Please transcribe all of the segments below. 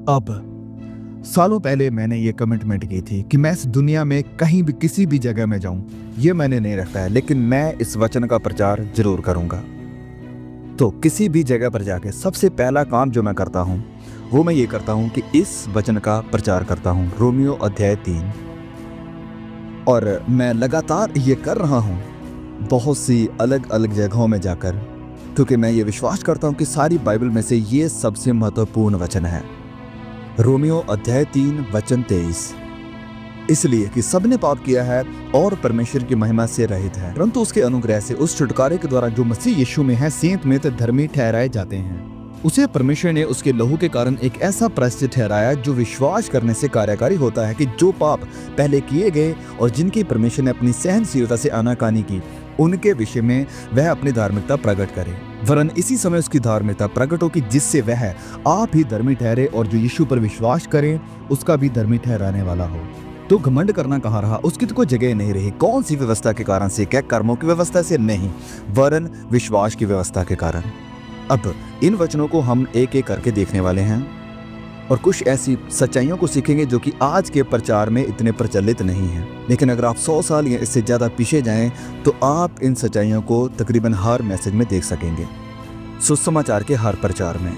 अब सालों पहले मैंने ये कमिटमेंट की थी कि मैं इस दुनिया में कहीं भी किसी भी जगह में जाऊं, ये मैंने नहीं रखा है, लेकिन मैं इस वचन का प्रचार जरूर करूंगा। तो किसी भी जगह पर जाके सबसे पहला काम जो मैं करता हूं वो मैं ये करता हूं कि इस वचन का प्रचार करता हूं, रोमियो अध्याय 3। और मैं लगातार ये कर रहा हूं बहुत सी अलग अलग जगहों में जाकर, क्योंकि मैं ये विश्वास करता हूं कि सारी बाइबल में से ये सबसे महत्वपूर्ण वचन है। रोमियो अध्याय 3 वचन 23। इसलिए कि सबने पाप किया है और परमेश्वर की महिमा से रहित है, परंतु उसके अनुग्रह से उस छुटकारे के द्वारा जो मसीह यीशु में है सेंत में धर्मी ठहराए जाते हैं। उसे परमेश्वर ने उसके लहू के कारण एक ऐसा प्रायश्चित ठहराया जो विश्वास करने से कार्यकारी होता है कि जो पाप पहले किए गए और जिनकी परमेश्वर ने अपनी सहनशीलता से आनाकानी की, उनके विषय में वह अपनी धार्मिकता प्रकट करे। वरन इसी समय उसकी धार्मिकता प्रकट हो कि जिससे वह आप ही धर्मी ठहरे और जो यीशु पर विश्वास करे उसका भी धर्मी ठहराने वाला हो। तो घमंड करना कहाँ रहा, उसकी तो कोई जगह नहीं रही। कौन सी व्यवस्था के कारण से? क्या कर्मों की व्यवस्था से? नहीं, वरन विश्वास की व्यवस्था के कारण। अब इन वचनों को हम एक एक करके देखने वाले हैं और कुछ ऐसी सच्चाइयों को सीखेंगे जो कि आज के प्रचार में इतने प्रचलित नहीं हैं। लेकिन अगर आप 100 साल या इससे ज़्यादा पीछे जाएं तो आप इन सच्चाइयों को तकरीबन हर मैसेज में देख सकेंगे, सुसमाचार के हर प्रचार में।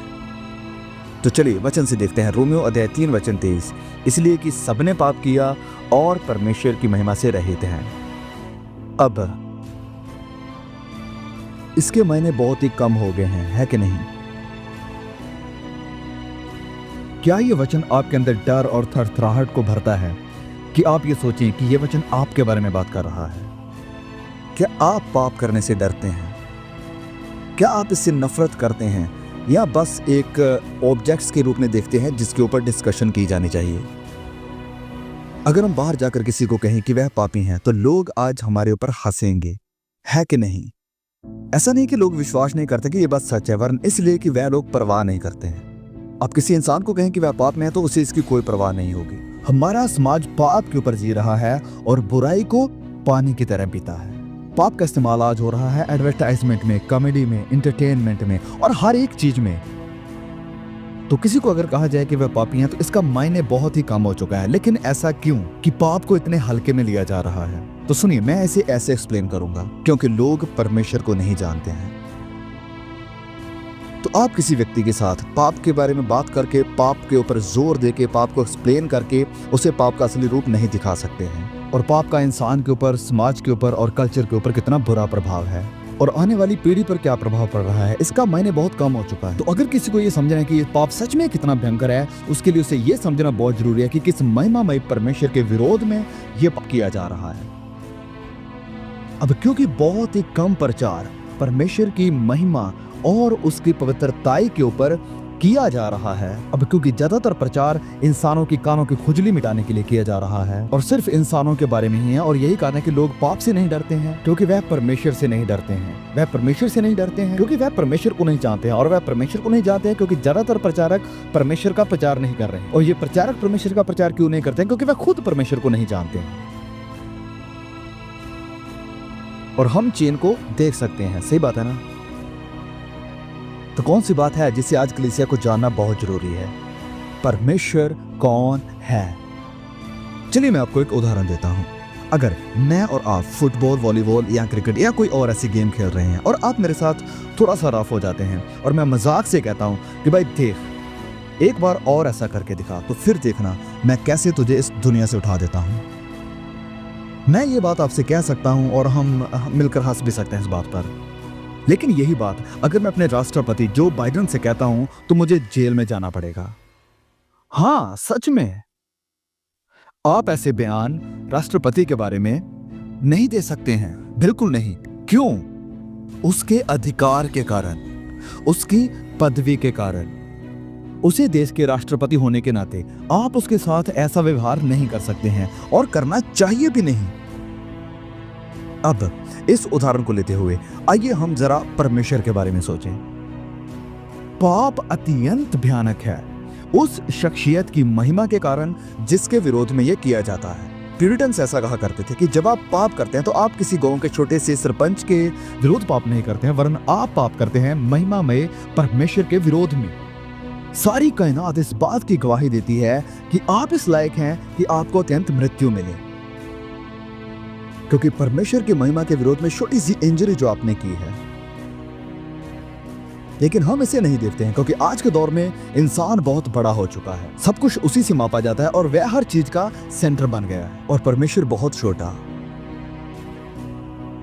तो चलिए वचन से देखते हैं। रोमियो अध्याय 3 वचन 23। इसलिए कि सबने पाप किया और परमेश्वर की महिमा से रहित हैं। अब इसके मायने बहुत ही कम हो गए हैं, है कि नहीं? क्या ये वचन आपके अंदर डर और थरथराहट को भरता है कि आप ये सोचें कि ये वचन आपके बारे में बात कर रहा है? क्या आप पाप करने से डरते हैं? क्या आप इससे नफरत करते हैं या बस एक ऑब्जेक्ट्स के रूप में देखते हैं जिसके ऊपर डिस्कशन की जानी चाहिए? अगर हम बाहर जाकर किसी को कहें कि वह पापी हैं तो लोग आज हमारे ऊपर हंसेंगे, है कि नहीं? ऐसा नहीं कि लोग विश्वास नहीं करते कि ये बात सच है, वरन इसलिए कि वह लोग परवाह नहीं करते हैं। आप किसी इंसान को कहें कि वह पाप में है तो उसे इसकी कोई परवाह नहीं होगी। हमारा समाज पाप के ऊपर जी रहा है और बुराई को पानी की तरह पीता है। पाप का इस्तेमाल आज हो रहा है एडवर्टाइजमेंट में, कॉमेडी में, एंटरटेनमेंट में और हर एक चीज में। तो किसी को अगर कहा जाए कि वह पापी है तो इसका मायने बहुत ही कम हो चुका है। लेकिन ऐसा क्यों कि पाप को इतने हल्के में लिया जा रहा है? तो सुनिए, मैं ऐसे एक्सप्लेन करूंगा, क्योंकि लोग परमेश्वर को नहीं जानते हैं। तो आप किसी व्यक्ति के साथ पाप के बारे में बात करके, पाप के ऊपर जोर देके, पाप को एक्सप्लेन करके उसे पाप का असली रूप नहीं दिखा सकते हैं, और पाप का इंसान के ऊपर, समाज के ऊपर और कल्चर के ऊपर कितना बुरा प्रभाव है और आने वाली पीढ़ी पर क्या प्रभाव पड़ रहा है, इसका मायने बहुत कम हो चुका है। तो अगर किसी को ये समझना है कि ये पाप सच में कितना भयंकर है, उसके लिए उसे ये समझना बहुत जरूरी है कि किस महिमामय परमेश्वर के विरोध में ये पाप किया जा रहा है। अब क्योंकि बहुत ही कम प्रचार परमेश्वर की महिमा और उसकी पवित्रताई के ऊपर किया जा रहा है, अब क्योंकि ज्यादातर प्रचार इंसानों की कानों की खुजली मिटाने के लिए किया जा रहा है और सिर्फ इंसानों के बारे में ही है, और यही कारण है कि लोग पाप से नहीं डरते हैं क्योंकि वह परमेश्वर से नहीं डरते हैं। वह परमेश्वर से नहीं डरते हैं क्योंकि वह परमेश्वर को नहीं जानते हैं, और वह परमेश्वर को नहीं जानते हैं क्योंकि ज्यादातर प्रचारक परमेश्वर का प्रचार नहीं कर रहे हैं। और ये प्रचारक परमेश्वर का प्रचार क्यों नहीं करते हैं? क्योंकि वह खुद परमेश्वर को नहीं जानते हैं। और हम चेन को देख सकते हैं, सही बात है ना? तो कौन सी बात है जिसे आज कलीसिया को जानना बहुत जरूरी है? परमेश्वर कौन है? चलिए मैं आपको एक उदाहरण देता हूं। अगर मैं और आप फुटबॉल, वॉलीबॉल या क्रिकेट या कोई और ऐसी गेम खेल रहे हैं और आप मेरे साथ थोड़ा सा रफ हो जाते हैं और मैं मजाक से कहता हूं कि भाई देख, एक बार और ऐसा करके दिखा, तो फिर देखना मैं कैसे तुझे इस दुनिया से उठा देता हूं। मैं ये बात आपसे कह सकता हूं और हम मिलकर हंस भी सकते हैं इस बात पर। लेकिन यही बात अगर मैं अपने राष्ट्रपति जो बाइडेन से कहता हूं तो मुझे जेल में जाना पड़ेगा। हाँ, सच में आप ऐसे बयान राष्ट्रपति के बारे में नहीं दे सकते हैं, बिल्कुल नहीं। क्यों? उसके अधिकार के कारण, उसकी पदवी के कारण, उसे देश के राष्ट्रपति होने के नाते आप उसके साथ ऐसा व्यवहार नहीं कर सकते हैं और करना चाहिए भी नहीं। अब इस उदाहरण को लेते हुए आइए हम जरा परमेश्वर के बारे में सोचें। पाप अत्यंत भयानक है उस शख्सियत की महिमा के कारण जिसके विरोध में यह किया जाता है। प्यूरिटन्स ऐसा कहा करते थे कि जब आप पाप करते हैं तो आप किसी गांव के छोटे से सरपंच के विरोध पाप नहीं करते हैं, वरन आप पाप करते हैं महिमामय परमेश्वर के विरोध में। सारी कायनात इस बात की गवाही देती है कि आप इस लायक हैं कि आपको अत्यंत मृत्यु मिले, क्योंकि परमेश्वर की महिमा के विरोध में छोटी सी इंजरी जो आपने की है। लेकिन हम इसे नहीं देखते हैं, क्योंकि आज के दौर में इंसान बहुत बड़ा हो चुका है, सब कुछ उसी से मापा जाता है और वह हर चीज का सेंटर बन गया है, और परमेश्वर बहुत छोटा।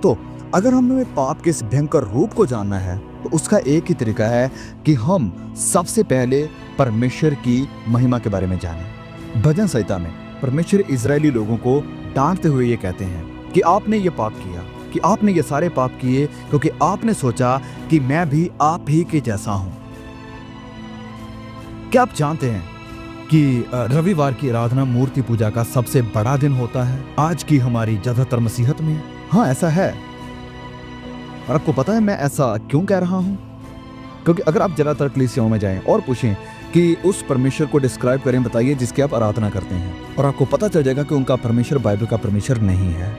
तो अगर हमें पाप के इस भयंकर रूप को जानना है तो उसका एक ही तरीका है कि हम सबसे पहले परमेश्वर की महिमा के बारे में जानें। भजन संहिता में परमेश्वर इजरायली लोगों को डांटते हुए ये कहते हैं कि आपने ये पाप किया, कि आपने ये सारे पाप किए क्योंकि आपने सोचा कि मैं भी आप ही के जैसा हूं। क्या आप जानते हैं कि रविवार की आराधना मूर्ति पूजा का सबसे बड़ा दिन होता है आज की हमारी ज्यादातर मसीहत में? हाँ, ऐसा है। और आपको पता है मैं ऐसा क्यों कह रहा हूं? क्योंकि अगर आप ज्यादातर कलीसियाओं में जाएं और पूछें कि उस परमेश्वर को डिस्क्राइब करें, बताइए जिसकी आप आराधना करते हैं, और आपको पता चल जाएगा कि उनका परमेश्वर बाइबल का परमेश्वर नहीं है।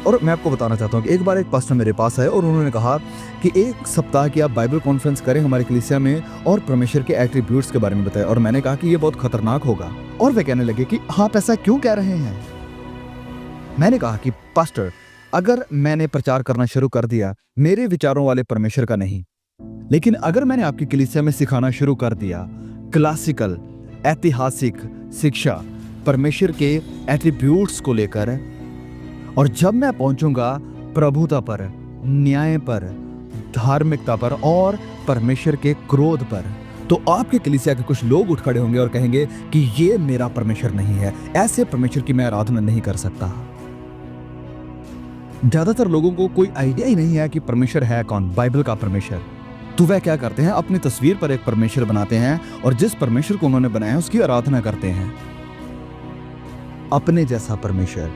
और मैं आपको बताना चाहता हूँ कि एक बार एक पास्टर मेरे पास आए और उन्होंने कहा कि एक सप्ताह की आप बाइबल कॉन्फ्रेंस करें हमारे कलीसिया में और परमेश्वर के एट्रीब्यूट्स के बारे में बताएं। और मैंने कहा कि ये बहुत खतरनाक होगा, और वे कहने लगे कि आप ऐसा क्यों कह रहे हैं? मैंने कहा कि पास्टर, अगर मैंने प्रचार करना शुरू कर दिया मेरे विचारों वाले परमेश्वर का नहीं, लेकिन अगर मैंने आपकी कलीसिया में सिखाना शुरू कर दिया क्लासिकल ऐतिहासिक शिक्षा परमेश्वर के एट्रीब्यूट्स को लेकर, और जब मैं पहुंचूंगा प्रभुता पर, न्याय पर, धार्मिकता पर और परमेश्वर के क्रोध पर, तो आपके कलीसिया के कुछ लोग उठ खड़े होंगे और कहेंगे कि ये मेरा परमेश्वर नहीं है, ऐसे परमेश्वर की मैं आराधना नहीं कर सकता। ज्यादातर लोगों को कोई आइडिया ही नहीं है कि परमेश्वर है कौन, बाइबल का परमेश्वर। तो वह क्या करते हैं, अपनी तस्वीर पर एक परमेश्वर बनाते हैं और जिस परमेश्वर को उन्होंने बनाया उसकी आराधना करते हैं, अपने जैसा परमेश्वर।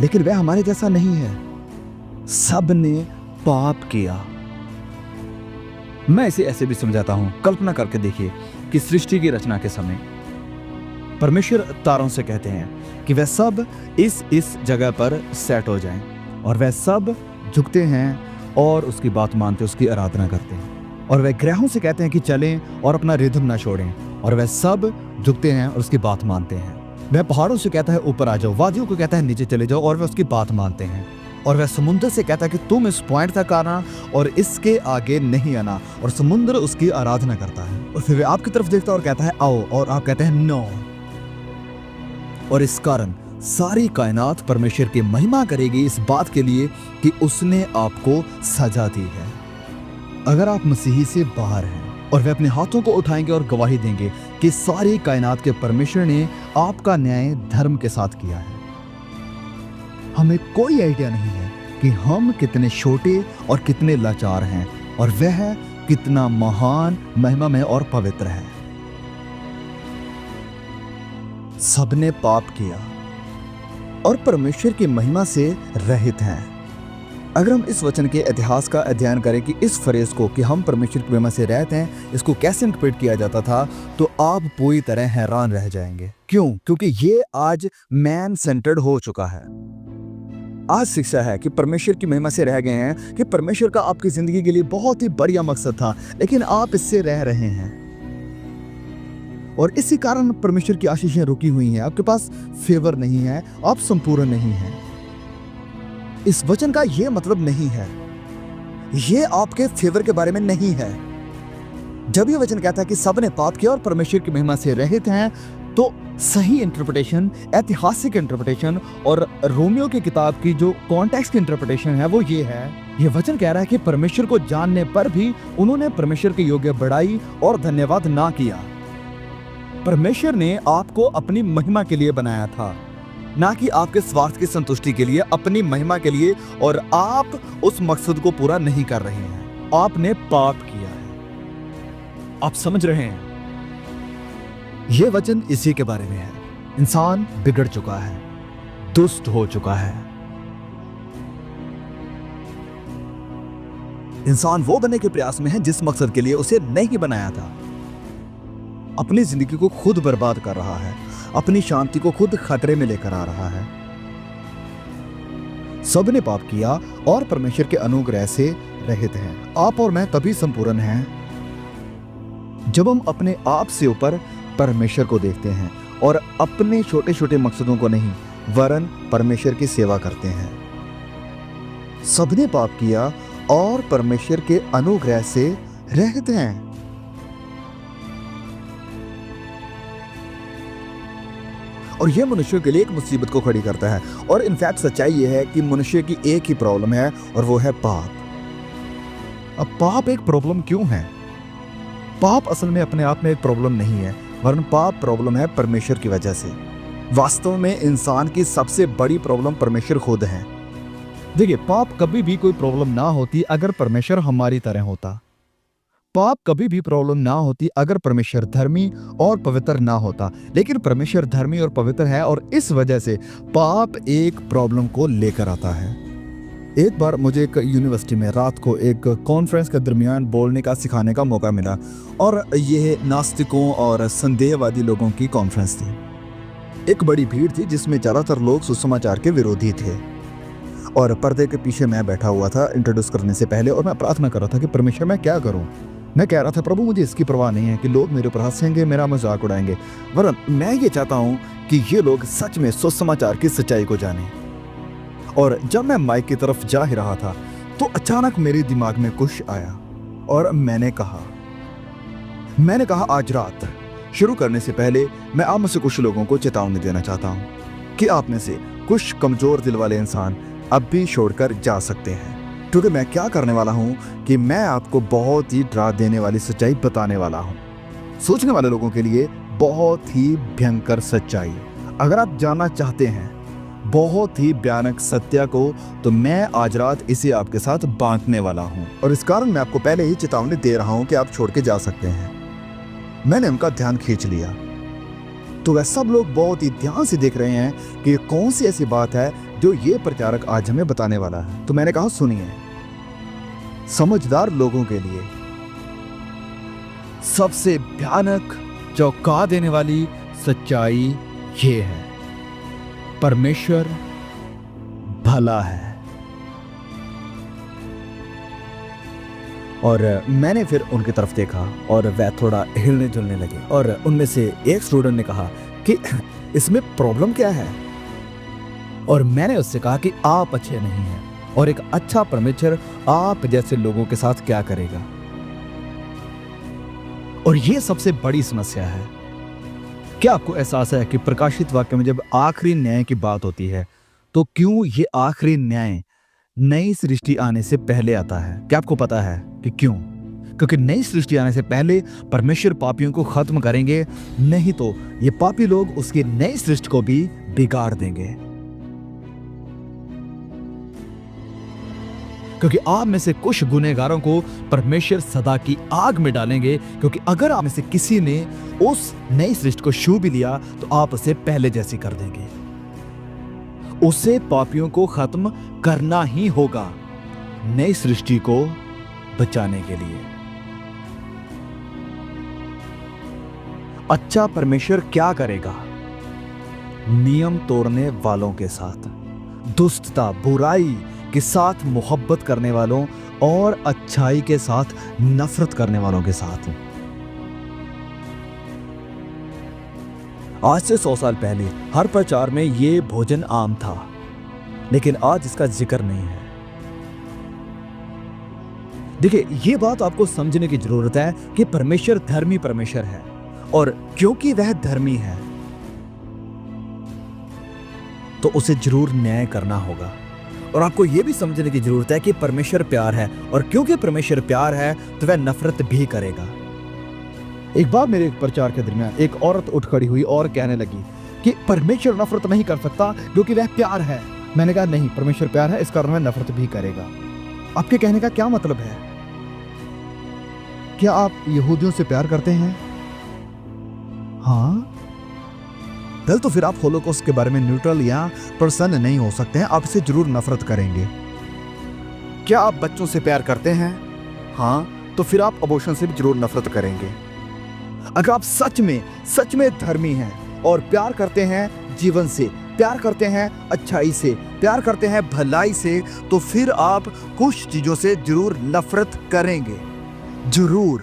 लेकिन वह हमारे जैसा नहीं है। सब ने पाप किया। मैं इसे ऐसे भी समझाता हूं, कल्पना करके देखिए कि सृष्टि की रचना के समय परमेश्वर तारों से कहते हैं कि वह सब इस जगह पर सेट हो जाएं, और वह सब झुकते हैं और उसकी बात मानते, उसकी आराधना करते हैं। और वह ग्रहों से कहते हैं कि चलें और अपना रिदम ना छोड़ें, और वह सब झुकते हैं और उसकी बात मानते हैं। वह पहाड़ों से कहता है ऊपर आ जाओ, वादियों को कहता है नीचे चले जाओ, और वह उसकी बात मानते हैं। और वह समुद्र से कहता है कि तुम इस पॉइंट तक आना और इसके आगे नहीं आना, और समुद्र उसकी आराधना करता है। और फिर वह आपकी तरफ देखता है और कहता है आओ, और आप कहते हैं नो। और इस कारण सारी कायनात परमेश्वर की महिमा करेगी इस बात के लिए कि उसने आपको सजा दी है। अगर आप मसीही से बाहर हैं, और वे अपने हाथों को उठाएंगे और गवाही देंगे कि सारी कायनात के परमेश्वर ने आपका न्याय धर्म के साथ किया है। हमें कोई आइडिया नहीं है कि हम कितने छोटे और कितने लाचार हैं, और वह कितना महान, महिमामय और पवित्र है। सबने पाप किया और परमेश्वर की महिमा से रहित हैं। अगर हम इस वचन के इतिहास का अध्ययन करें कि इस फ्रेज को कि हम परमेश्वर की महिमा से रहते हैं, इसको कैसे इंटरप्रेट किया जाता था, तो आप पूरी तरह हैरान रह जाएंगे। क्यों? क्योंकि ये आज मैन सेंटर्ड हो चुका है। आज शिक्षा है कि परमेश्वर की महिमा से रह गए हैं कि परमेश्वर का आपकी जिंदगी के लिए बहुत ही बढ़िया मकसद था, लेकिन आप इससे रह रहे हैं, और इसी कारण परमेश्वर की आशीषें रुकी हुई हैं। आपके पास फेवर नहीं है, आप संपूर्ण नहीं हैं। इस वचन का यह मतलब नहीं है, यह आपके फेवर के बारे में नहीं है। जब यह वचन कहता है कि सबने पाप किया और परमेश्वर की महिमा से रहित हैं, तो सही इंटरप्रिटेशन, ऐतिहासिक इंटरप्रिटेशन और रोमियो की किताब की जो कॉन्टेक्स्ट की इंटरप्रिटेशन है वो ये है। यह वचन कह रहा है कि परमेश्वर को जानने पर भी उन्होंने परमेश्वर के योग्य बड़ाई और धन्यवाद ना किया। परमेश्वर ने आपको अपनी महिमा के लिए बनाया था, ना कि आपके स्वार्थ की संतुष्टि के लिए, अपनी महिमा के लिए, और आप उस मकसद को पूरा नहीं कर रहे हैं। आपने पाप किया है। आप समझ रहे हैं? यह वचन इसी के बारे में है। इंसान बिगड़ चुका है, दुष्ट हो चुका है। इंसान वो बनने के प्रयास में है जिस मकसद के लिए उसे नहीं बनाया था। अपनी जिंदगी को खुद बर्बाद कर रहा है, अपनी शांति को खुद खतरे में लेकर आ रहा है। सबने पाप किया और परमेश्वर के अनुग्रह से रहित हैं। आप और मैं तभी संपूर्ण हैं जब हम अपने आप से ऊपर परमेश्वर को देखते हैं और अपने छोटे छोटे मकसदों को नहीं वरन परमेश्वर की सेवा करते हैं। सबने पाप किया और परमेश्वर के अनुग्रह से रहित हैं। और यह मनुष्य के लिए एक मुसीबत को खड़ी करता है। और इनफैक्ट सच्चाई यह है कि मनुष्य की एक ही प्रॉब्लम है और वो है पाप। अब पाप एक प्रॉब्लम क्यों है? पाप असल में अपने आप में एक प्रॉब्लम नहीं है, वरन पाप प्रॉब्लम है परमेश्वर की वजह से। वास्तव में इंसान की सबसे बड़ी प्रॉब्लम परमेश्वर खुद है। देखिए, पाप कभी भी कोई प्रॉब्लम ना होती अगर परमेश्वर हमारी तरह होता। पाप कभी भी प्रॉब्लम ना होती अगर परमेश्वर धर्मी और पवित्र ना होता। लेकिन परमेश्वर धर्मी और पवित्र है और इस वजह से पाप एक प्रॉब्लम को लेकर आता है। एक बार मुझे एक यूनिवर्सिटी में रात को एक कॉन्फ्रेंस के दरमियान बोलने का सिखाने का मौका मिला और यह नास्तिकों और संदेहवादी लोगों की कॉन्फ्रेंस थी। एक बड़ी भीड़ थी जिसमें ज़्यादातर लोग सुसमाचार के विरोधी थे और पर्दे के पीछे मैं बैठा हुआ था इंट्रोड्यूस करने से पहले, और मैं प्रार्थना कर रहा था कि परमेश्वर मैं क्या करूं। मैं कह रहा था, प्रभु मुझे इसकी परवाह नहीं है कि लोग मेरे ऊपर हंसेंगे, मेरा मजाक उड़ाएंगे, वरन मैं ये चाहता हूं कि ये लोग सच में सुसमाचार की सच्चाई को जानें। और जब मैं माइक की तरफ जा ही रहा था तो अचानक मेरे दिमाग में कुछ आया और मैंने कहा आज रात शुरू करने से पहले मैं आप में से कुछ लोगों को चेतावनी देना चाहता हूं कि आप में से कुछ कमजोर दिल वाले इंसान अब भी छोड़कर जा सकते हैं। क्योंकि मैं क्या करने वाला हूं कि मैं आपको बहुत ही डरा देने वाली सच्चाई बताने वाला हूं। सोचने वाले लोगों के लिए बहुत ही भयंकर सच्चाई। अगर आप जानना चाहते हैं बहुत ही भयानक सत्य को, तो मैं आज रात इसे आपके साथ बांटने वाला हूं। और इस कारण मैं आपको पहले ही चेतावनी दे रहा हूं कि आप छोड़ के जा सकते हैं। मैंने उनका ध्यान खींच लिया तो वह सब लोग बहुत ही ध्यान से देख रहे हैं कि कौन सी ऐसी बात है जो ये प्रचारक आज हमें बताने वाला है। तो मैंने कहा, सुनिए, समझदार लोगों के लिए सबसे भयानक चौंका देने वाली सच्चाई ये है, परमेश्वर भला है। और मैंने फिर उनकी तरफ देखा और वह थोड़ा हिलने जुलने लगे और उनमें से एक स्टूडेंट ने कहा कि इसमें प्रॉब्लम क्या है? और मैंने उससे कहा कि आप अच्छे नहीं हैं और एक अच्छा परमेश्वर आप जैसे लोगों के साथ क्या करेगा। और यह सबसे बड़ी समस्या है। क्या आपको एहसास है कि प्रकाशित वाक्य में जब आखिरी न्याय की बात होती है तो क्यों ये आखिरी न्याय नई सृष्टि आने से पहले आता है? क्या आपको पता है कि क्यों? क्योंकि नई सृष्टि आने से पहले परमेश्वर पापियों को खत्म करेंगे, नहीं तो ये पापी लोग उसकी नई सृष्टि को भी बिगाड़ देंगे। क्योंकि आप में से कुछ गुनहगारों को परमेश्वर सदा की आग में डालेंगे, क्योंकि अगर आप में से किसी ने उस नई सृष्टि को छू भी लिया तो आप उसे पहले जैसी कर देंगे। उसे पापियों को खत्म करना ही होगा नई सृष्टि को बचाने के लिए। अच्छा परमेश्वर क्या करेगा? नियम तोड़ने वालों के साथ, दुष्टता बुराई के साथ मोहब्बत करने वालों और अच्छाई के साथ नफरत करने वालों के साथ। आज से 100 साल पहले हर प्रचार में ये भोजन आम था, लेकिन आज इसका जिक्र नहीं है। देखिए, ये बात आपको समझने की जरूरत है कि परमेश्वर धर्मी परमेश्वर है, और क्योंकि वह धर्मी है तो उसे जरूर न्याय करना होगा। और आपको यह भी समझने की जरूरत है कि परमेश्वर प्यार है, और क्योंकि परमेश्वर प्यार है तो वह नफरत भी करेगा। एक बार मेरे प्रचार के दरमियान एक औरत उठ खड़ी हुई और कहने लगी कि परमेश्वर नफरत नहीं कर सकता क्योंकि वह प्यार है। मैंने कहा, नहीं, परमेश्वर प्यार है, इस कारण वह नफरत भी करेगा। आपके कहने का क्या मतलब है? क्या आप यहूदियों से प्यार करते हैं? हाँ, कल तो फिर आप होलोकॉस्ट के बारे में न्यूट्रल या प्रसन्न नहीं हो सकते हैं, आप इसे जरूर नफरत करेंगे। क्या आप बच्चों से प्यार करते हैं? हाँ, तो फिर आप अबॉर्शन से भी जरूर नफरत करेंगे। अगर आप सच में धर्मी हैं और प्यार करते हैं जीवन से, प्यार करते हैं अच्छाई से, प्यार करते हैं भलाई से, तो फिर आप कुछ चीजों से जरूर नफरत करेंगे, जरूर।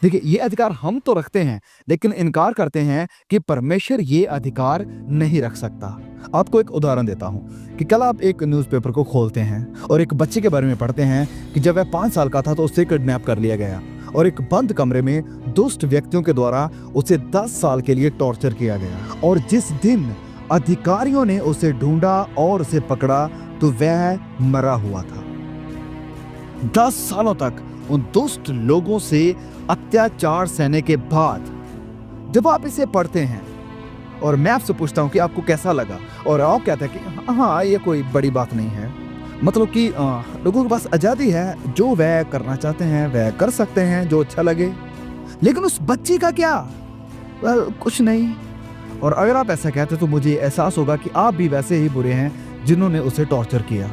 देखिए, ये अधिकार हम तो रखते हैं, लेकिन इनकार करते हैं कि परमेश्वर ये अधिकार नहीं रख सकता। आपको एक उदाहरण देता हूँ कि कल आप एक न्यूज़पेपर को खोलते हैं और एक बच्चे के बारे में पढ़ते हैं कि जब वह 5 साल का था तो उसे किडनैप कर लिया गया और एक बंद कमरे में दुष्ट व्यक्तियों के द्वारा उसे 10 साल के लिए टॉर्चर किया गया। और जिस दिन अधिकारियों ने उसे ढूंढा और उसे पकड़ा तो वह मरा हुआ था। 10 सालों तक उन दुष्ट लोगों से अत्याचार सहने के बाद जब आप इसे पढ़ते हैं और मैं आपसे पूछता हूं कि आपको कैसा लगा, और आप कहते हैं कि हाँ, ये कोई बड़ी बात नहीं है, मतलब कि लोगों के पास आज़ादी है, जो वह करना चाहते हैं वह कर सकते हैं, जो अच्छा लगे। लेकिन उस बच्ची का क्या? कुछ नहीं। और अगर आप ऐसा कहते तो मुझे एहसास होगा कि आप भी वैसे ही बुरे हैं जिन्होंने उसे टॉर्चर किया।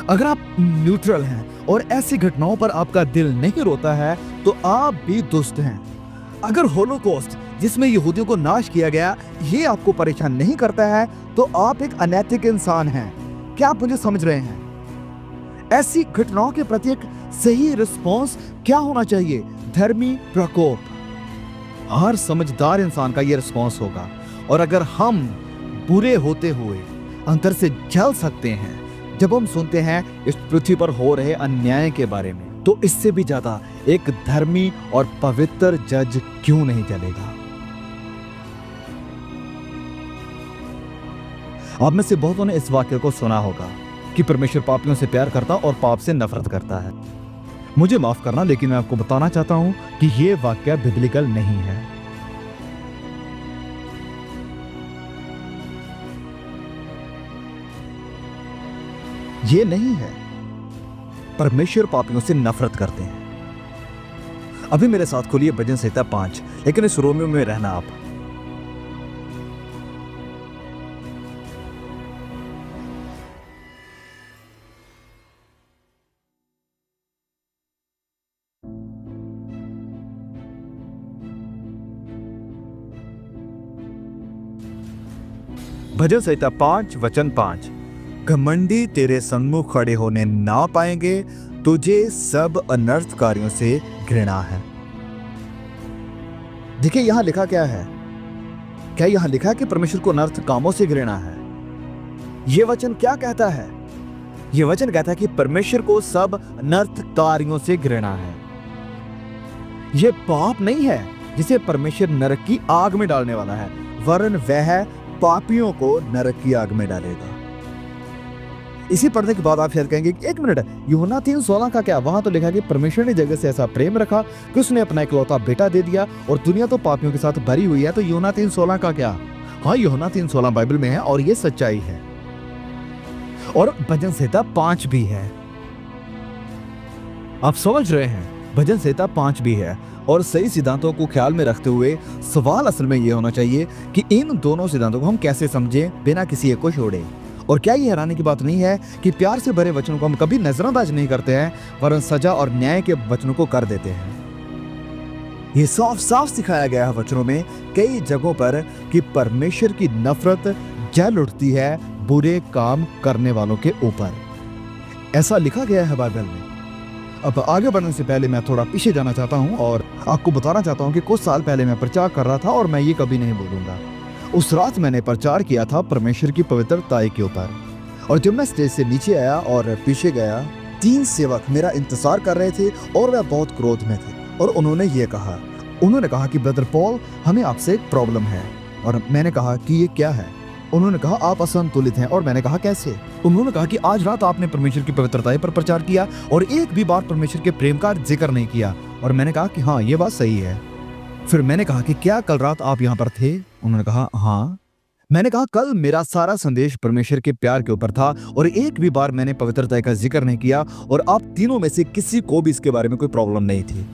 अगर आप न्यूट्रल हैं और ऐसी घटनाओं पर आपका दिल नहीं रोता है तो आप भी दुष्ट हैं। अगर होलोकॉस्ट, जिसमें यहूदियों को नाश किया गया, ये आपको परेशान नहीं करता है तो आप एक अनैतिक इंसान हैं। क्या आप मुझे समझ रहे हैं? ऐसी घटनाओं के प्रति एक सही रिस्पॉन्स क्या होना चाहिए? धर्मी प्रकोप। हर समझदार इंसान का ये रिस्पॉन्स होगा। और अगर हम बुरे होते हुए अंदर से जल सकते हैं जब हम सुनते हैं इस पृथ्वी पर हो रहे अन्याय के बारे में, तो इससे भी ज्यादा एक धर्मी और पवित्र जज क्यों नहीं जलेगा? आप में से बहुतों ने इस वाक्य को सुना होगा कि परमेश्वर पापियों से प्यार करता और पाप से नफरत करता है। मुझे माफ करना, लेकिन मैं आपको बताना चाहता हूं कि यह वाक्य बिब्लिकल नहीं है। ये नहीं है। परमेश्वर पापियों से नफरत करते हैं। अभी मेरे साथ खोलिए भजन संहिता 5, लेकिन इस रोमियो में रहना आप। भजन संहिता 5 वचन 5। घमंडी तेरे सन्मुख खड़े होने ना पाएंगे, तुझे सब अनर्थकारियों से घृणा है। देखिए, यहां लिखा क्या है? क्या यहां लिखा कि परमेश्वर को अनर्थ कामों से घृणा है? यह वचन क्या कहता है? यह वचन कहता है कि परमेश्वर को सब अनर्थकारियों से घृणा है। यह पाप नहीं है जिसे परमेश्वर नरक की आग में डालने वाला है, वरन वह पापियों को नरक की आग में डालेगा। इसी पढ़ने के बाद आप शायद कहेंगे कि एक मिनट, यूहन्ना 3:16 का क्या? वहां तो लिखा है कि परमेश्वर ने जगत से ऐसा प्रेम रखा कि उसने अपना इकलौता बेटा दे दिया और दुनिया तो पापियों के साथ भरी हुई है। तो यूहन्ना 3:16 का क्या? हाँ, यूहन्ना 3:16 बाइबल में है और ये सच्चाई है। और भजन संहिता 5 भी है। आप समझ रहे हैं? भजन संहिता 5 भी है। और सही सिद्धांतों को ख्याल में रखते हुए सवाल असल में यह होना चाहिए कि इन दोनों सिद्धांतों को हम कैसे समझें बिना किसी एक को छोड़े। और क्या ये हैरानी की बात नहीं है कि प्यार से भरे वचनों को हम कभी नजरअंदाज नहीं करते हैं, वरन सजा और न्याय के वचनों को कर देते हैं। ये साफ साफ सिखाया गया है वचनों में कई जगहों पर कि परमेश्वर की नफरत जल उठती है बुरे काम करने वालों के ऊपर। ऐसा लिखा गया है बाइबल में। अब आगे बढ़ने से पहले मैं थोड़ा पीछे जाना चाहता हूं और आपको बताना चाहता हूं कि कुछ साल पहले मैं प्रचार कर रहा था और मैं ये कभी नहीं भूलूंगा। उस रात मैंने प्रचार किया था परमेश्वर की पवित्रता के ऊपर। और जब मैं स्टेज से नीचे आया और पीछे गया, 3 सेवक मेरा इंतजार कर रहे थे और वह बहुत क्रोध में थे। और उन्होंने कहा कि ब्रदर पॉल, हमें आपसे एक प्रॉब्लम है। और मैंने कहा कि ये क्या है? उन्होंने कहा आप असंतुलित हैं। और मैंने कहा कैसे? उन्होंने कहा कि आज रात आपने परमेश्वर की पवित्रता पर प्रचार किया और एक भी बार परमेश्वर के प्रेम का जिक्र नहीं किया। और मैंने कहा कि हाँ, ये बात सही है। फिर मैंने कहा कि क्या कल रात आप यहाँ पर थे? उन्होंने कहा हाँ। मैंने कहा कल मेरा सारा संदेश परमेश्वर के प्यार के ऊपर था और एक भी बार मैंने पवित्रता का जिक्र नहीं किया और आप तीनों में से किसी को भी इसके बारे में कोई प्रॉब्लम नहीं थी।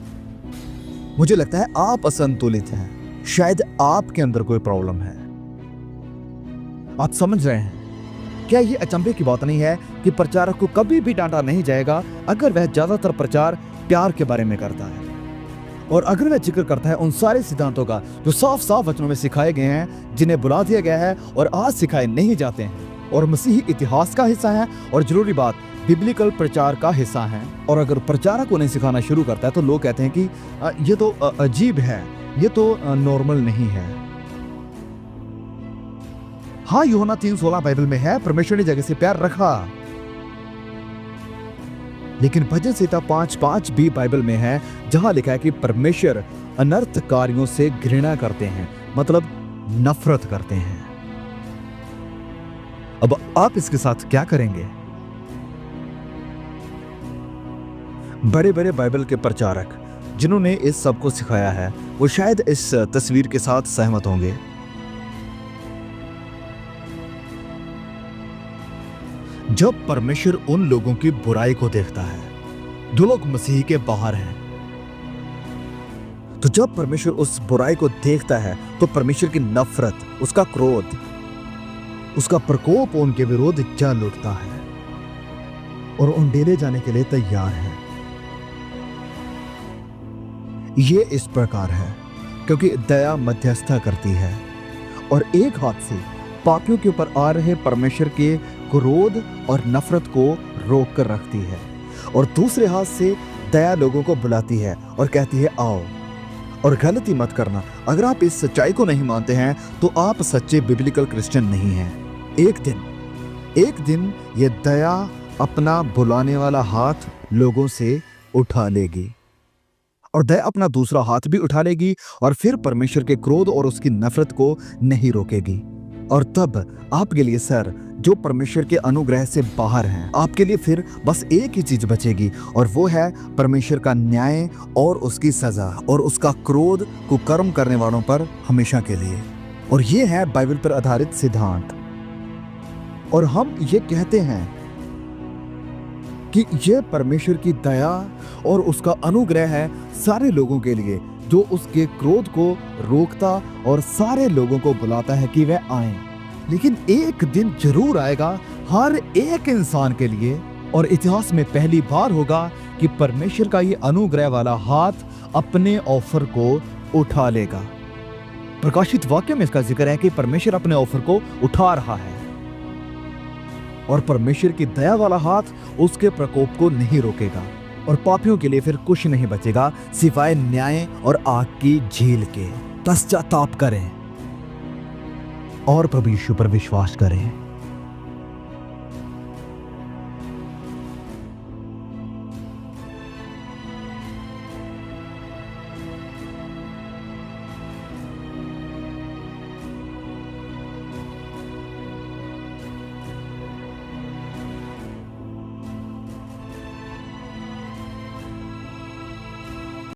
मुझे लगता है आप असंतुलित हैं। शायद आपके अंदर कोई प्रॉब्लम है। आप समझ रहे हैं? क्या ये अचंभे की बात नहीं है कि प्रचारक को कभी भी डांटा नहीं जाएगा अगर वह ज्यादातर प्रचार प्यार के बारे में करता है और अगर वह जिक्र करता है उन सारे सिद्धांतों का जो साफ साफ वचनों में सिखाए गए हैं, जिन्हें बुला दिया गया है और आज सिखाए नहीं जाते हैं और मसीही इतिहास का हिस्सा है। और जरूरी बात, बिब्लिकल प्रचार का हिस्सा हैं, और अगर प्रचारक उन्हें सिखाना शुरू करता है तो लोग कहते हैं कि ये तो अजीब है, ये तो नॉर्मल नहीं है। हाँ, यूहन्ना 3:16 बाइबल में है, परमेश्वर ने जगह से प्यार रखा। लेकिन भजन संहिता 5:5 भी बाइबल में है, जहां लिखा है कि परमेश्वर अनर्थकारियों से घृणा करते हैं, मतलब नफरत करते हैं। अब आप इसके साथ क्या करेंगे? बड़े बड़े बाइबल के प्रचारक जिन्होंने इस सब को सिखाया है, वो शायद इस तस्वीर के साथ सहमत होंगे। जब परमेश्वर उन लोगों की बुराई को देखता है जो लोग मसीह के बाहर हैं, तो जब परमेश्वर उस बुराई को देखता है तो परमेश्वर की नफरत, उसका क्रोध, उसका प्रकोप उनके विरोध जल उठता है और उन डेले जाने के लिए तैयार है। ये इस प्रकार है क्योंकि दया मध्यस्थता करती है और एक हाथ से पापियों के ऊपर आ रहे परमेश्वर के क्रोध और नफरत को रोक कर रखती है, और दूसरे हाथ से दया लोगों को बुलाती है और कहती है आओ। और गलती मत करना, अगर आप इस सच्चाई को नहीं मानते हैं तो आप सच्चे बिब्लिकल क्रिश्चियन नहीं हैं। एक दिन ये दया अपना बुलाने वाला हाथ लोगों से उठा लेगी, और दया अपना दूसरा हाथ भी उठा लेगी और फिर परमेश्वर के क्रोध और उसकी नफरत को नहीं रोकेगी। और तब आपके लिए सर, जो परमेश्वर के अनुग्रह से बाहर हैं, आपके लिए फिर बस एक ही चीज बचेगी, और वो है परमेश्वर का न्याय और उसकी सजा और उसका क्रोध कुकर्म करने वालों पर हमेशा के लिए। और ये है बाइबल पर आधारित सिद्धांत। और हम ये कहते हैं कि ये परमेश्वर की दया और उसका अनुग्रह है सारे लोगों के लिए, जो उसके क्रोध को रोकता और सारे लोगों को बुलाता है कि वह आए। लेकिन एक दिन जरूर आएगा हर एक इंसान के लिए, और इतिहास में पहली बार होगा कि परमेश्वर का ये अनुग्रह वाला हाथ अपने ऑफर को उठा लेगा। प्रकाशित वाक्य में इसका जिक्र है कि परमेश्वर अपने ऑफर को उठा रहा है, और परमेश्वर की दया वाला हाथ उसके प्रकोप को नहीं रोकेगा, और पापियों के लिए फिर कुछ नहीं बचेगा सिवाय न्याय और आग की झील के। पश्चाताप करें और प्रभु यीशु पर विश्वास करें।